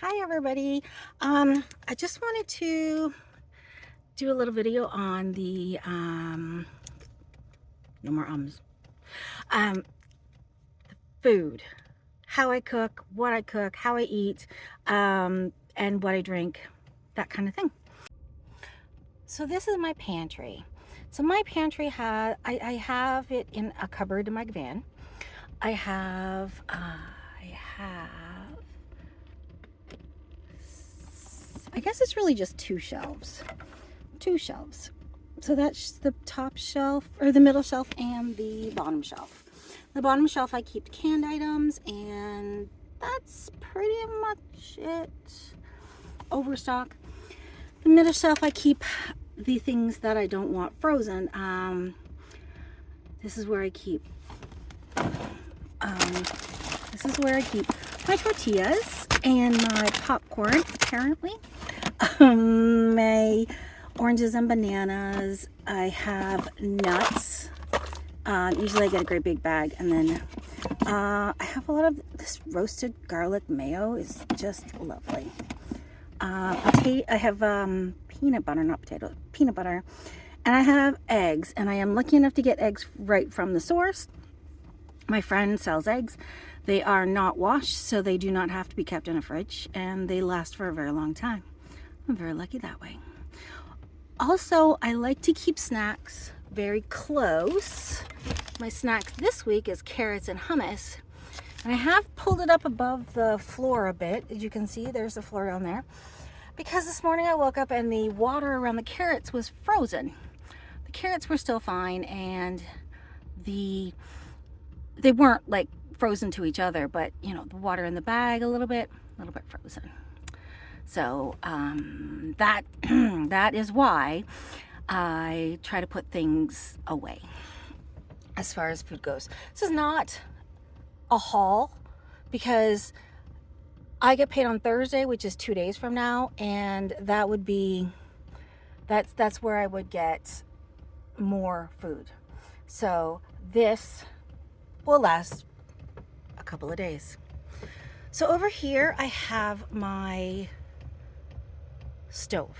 Hi everybody. I just wanted to do a little video on the no more um food, how I cook, what I cook, how I eat, and what I drink, that kind of thing. So this is my pantry. So my pantry has I have it in a cupboard in my van. I have I guess it's really just two shelves. So that's the top shelf, or the middle shelf, and the bottom shelf. The bottom shelf I keep canned items, and that's pretty much it. Overstock. The middle shelf I keep the things that I don't want frozen. This is where I keep my tortillas and my popcorn, apparently. My oranges and bananas. I have nuts. Usually I get a great big bag, and then I have a lot of this roasted garlic mayo. Is just lovely. I have peanut butter, and I have eggs, and I am lucky enough to get eggs right from the source. My friend sells eggs. They are not washed, so they do not have to be kept in a fridge, and they last for a very long time. I'm very lucky that way. Also, I like to keep snacks very close. My snacks this week is carrots and hummus. And I have pulled it up above the floor a bit. As you can see, there's the floor down there. Because this morning I woke up and the water around the carrots was frozen. The carrots were still fine, and they weren't like frozen to each other, but you know, the water in the bag a little bit frozen. So that is why I try to put things away as far as food goes. This is not a haul because I get paid on Thursday, which is 2 days from now, and that would be that's where I would get more food. So this will last a couple of days. So over here I have my stove.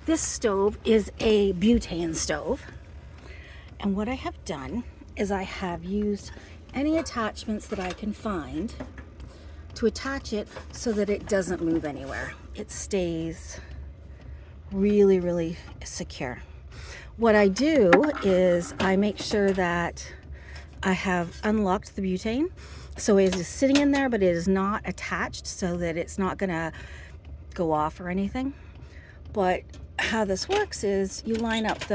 This stove is a butane stove, and what I have done is I have used any attachments that I can find to attach it so that it doesn't move anywhere. It stays really, really secure. What I do is I make sure that I have unlocked the butane, so it is sitting in there, but it is not attached, so that it's not gonna go off or anything. But how this works is you line it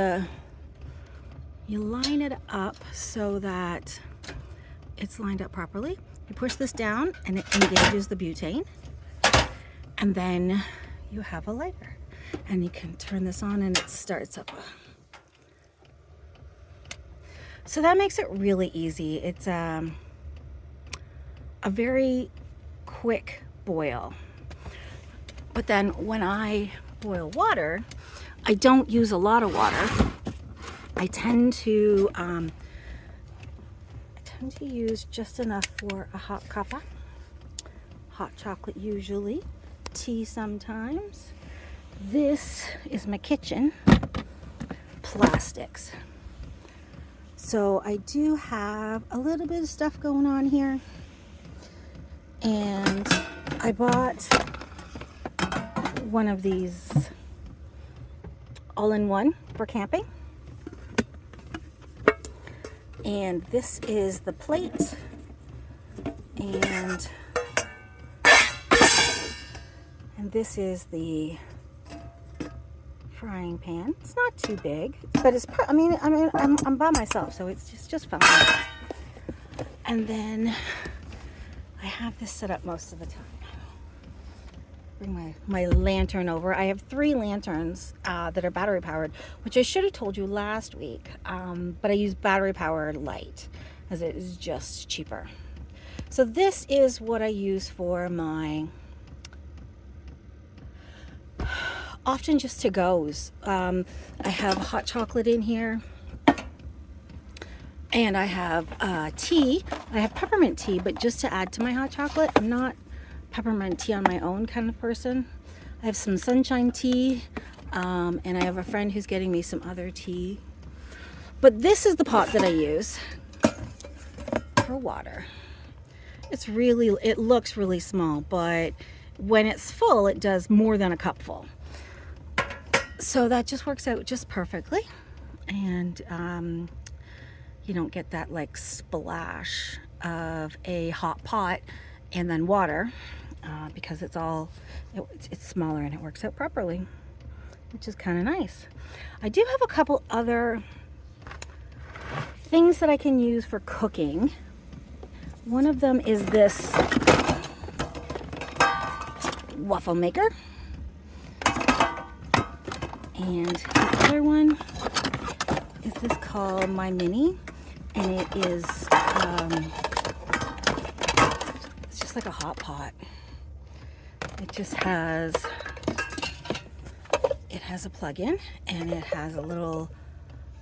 up so that it's lined up properly. You push this down and it engages the butane, and then you have a lighter, and you can turn this on and it starts up. So that makes it really easy. It's a very quick boil. But then when I boil water, I don't use a lot of water. I tend to use just enough for a hot cuppa. Hot chocolate usually, tea sometimes. This is my kitchen plastics. So I do have a little bit of stuff going on here, and I bought one of these all-in-one for camping, and this is the plate, and this is the frying pan. It's not too big, but it's I'm by myself, so it's just fine. And then I have this set up most of the time. Bring my lantern over. I have 3 lanterns that are battery powered, which I should have told you last week, but I use battery powered light as it is just cheaper. So this is what I use for my often just to goes. I have hot chocolate in here, and I have tea. I have peppermint tea, but just to add to my hot chocolate. I'm not peppermint tea on my own kind of person. I have some sunshine tea, and I have a friend who's getting me some other tea. But this is the pot that I use for water. It looks really small, but when it's full, it does more than a cup full. So that just works out just perfectly. And you don't get that like splash of a hot pot and then water, because it's smaller and it works out properly, which is kind of nice. I do have a couple other things that I can use for cooking. One of them is this waffle maker, and the other one is this called My Mini, and it is it's just like a hot pot. It just has a plug-in, and it has a little,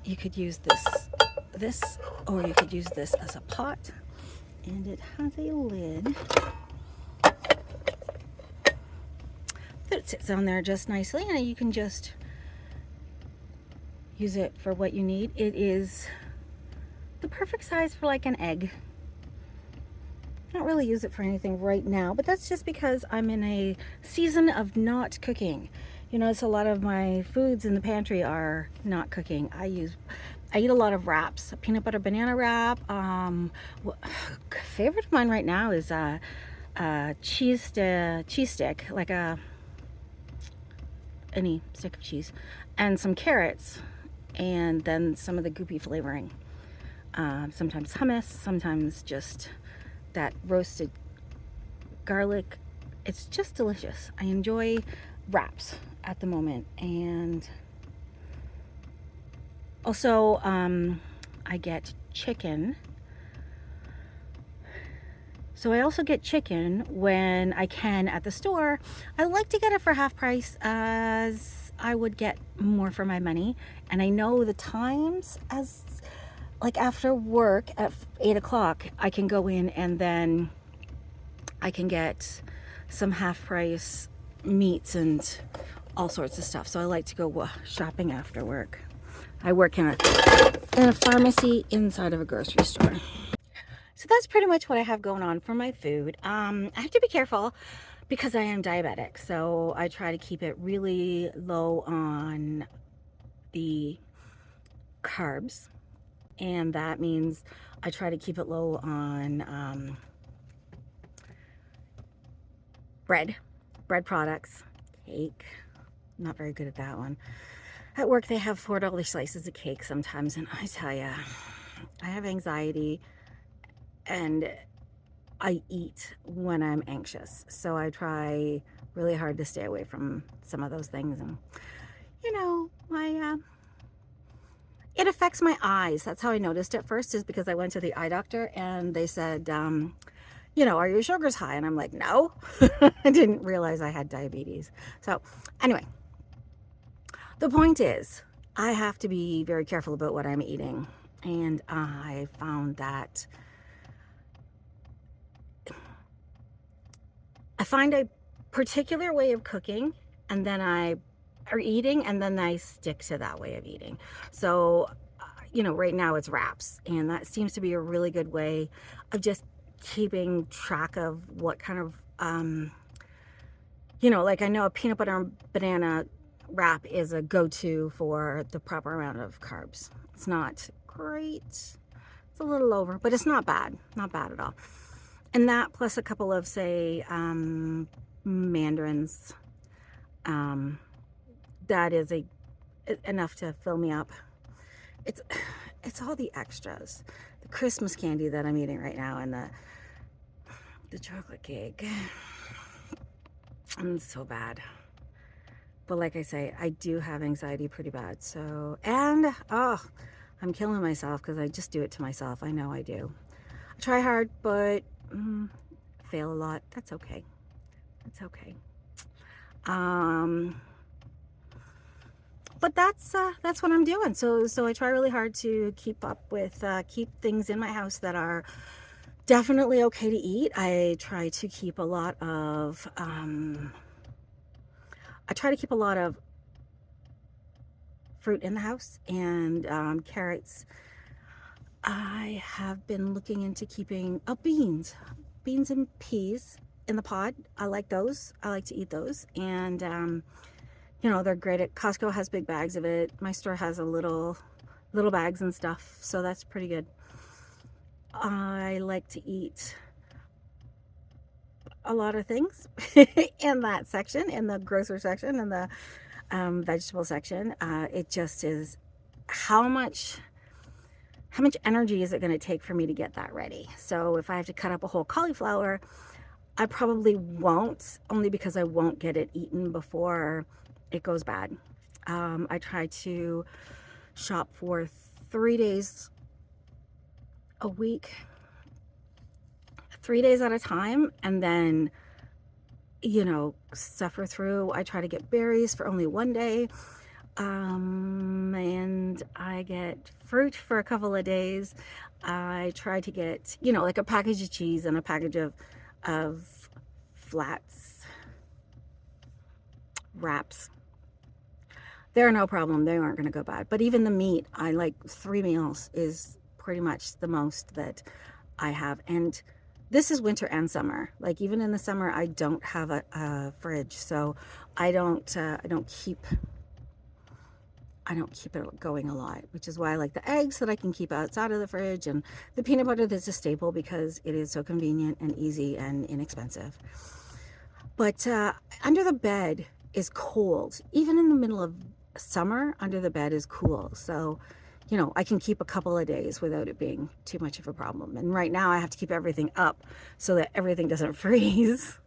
you could use this or you could use this as a pot, and it has a lid that sits on there just nicely, and you can just use it for what you need. It is the perfect size for like an egg. I don't really use it for anything right now, but that's just because I'm in a season of not cooking. You know, so a lot of my foods in the pantry are not cooking. I eat a lot of wraps, a peanut butter banana wrap. Favorite of mine right now is a cheese stick, like any stick of cheese, and some carrots, and then some of the goopy flavoring. Sometimes hummus, sometimes just that roasted garlic. It's just delicious. I enjoy wraps at the moment. And also I get chicken. So I also get chicken when I can at the store. I like to get it for half price, as I would get more for my money. And I know the times, as like after work at 8 o'clock, I can go in and then I can get some half price meats and all sorts of stuff. So I like to go shopping after work. I work in a pharmacy inside of a grocery store. So that's pretty much what I have going on for my food. I have to be careful because I am diabetic. So I try to keep it really low on the carbs. And that means I try to keep it low on bread products, cake. I'm not very good at that one. At work, they have $4 slices of cake sometimes. And I tell you, I have anxiety and I eat when I'm anxious. So I try really hard to stay away from some of those things. And, you know, it affects my eyes. That's how I noticed it first, is because I went to the eye doctor and they said, you know, are your sugars high? And I'm like, no. I didn't realize I had diabetes. So anyway, the point is, I have to be very careful about what I'm eating. And I found that I find a particular way of cooking and then or eating, and then I stick to that way of eating. So, you know, right now it's wraps, and that seems to be a really good way of just keeping track of what kind of, you know, like I know a peanut butter and banana wrap is a go-to for the proper amount of carbs. It's not great. It's a little over, but it's not bad. Not bad at all. And that plus a couple of, say, mandarins, that is enough to fill me up. It's all the extras. The Christmas candy that I'm eating right now, and the chocolate cake. I'm so bad. But like I say, I do have anxiety pretty bad. So, and I'm killing myself because I just do it to myself. I know I do. I try hard, but fail a lot. That's okay. That's okay. But that's what I'm doing. So I try really hard to keep up with, keep things in my house that are definitely okay to eat. I try to keep a lot of fruit in the house, and carrots. I have been looking into keeping beans and peas in the pod. I like those. I like to eat those, and you know, they're great at Costco has big bags of it. My store has a little bags and stuff, so that's pretty good. I like to eat a lot of things in that section, in the grocery section, in the vegetable section. It just is how much energy is it going to take for me to get that ready? So if I have to cut up a whole cauliflower, I probably won't, only because I won't get it eaten before it goes bad. I try to shop for 3 days a week, 3 days at a time, and then, you know, suffer through. I try to get berries for only 1 day, and I get fruit for a couple of days. I try to get, you know, like a package of cheese and a package of flats, wraps. They're no problem. They aren't going to go bad. But even the meat, I like 3 meals is pretty much the most that I have. And this is winter and summer. Like even in the summer, I don't have a fridge, so I don't keep it going a lot, which is why I like the eggs that I can keep outside of the fridge, and the peanut butter that's a staple because it is so convenient and easy and inexpensive. But under the bed is cold. Even in the middle of summer, under the bed is cool. So, you know, I can keep a couple of days without it being too much of a problem. And right now I have to keep everything up so that everything doesn't freeze.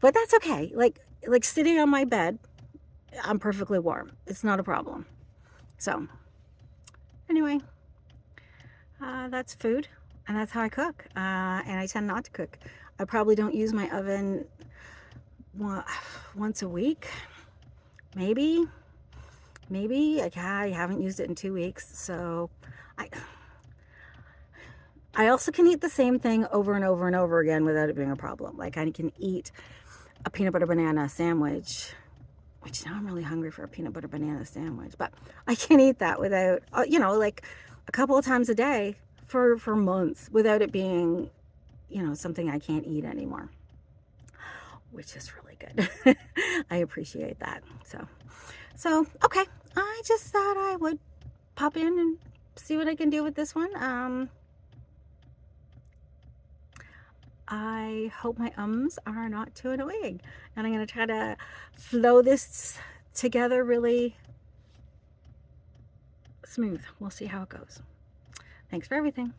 But that's okay. Like sitting on my bed, I'm perfectly warm. It's not a problem. So anyway, that's food, and that's how I cook. And I tend not to cook. I probably don't use my oven once a week, maybe. I haven't used it in 2 weeks, so I also can eat the same thing over and over and over again without it being a problem. Like I can eat a peanut butter banana sandwich, which now I'm really hungry for a peanut butter banana sandwich, but I can eat that without, you know, like a couple of times a day for months without it being, you know, something I can't eat anymore, which is really good. I appreciate that. So okay, I just thought I would pop in and see what I can do with this one. I hope my ums are not too annoying, and I'm going to try to flow this together really smooth. We'll see how it goes. Thanks for everything.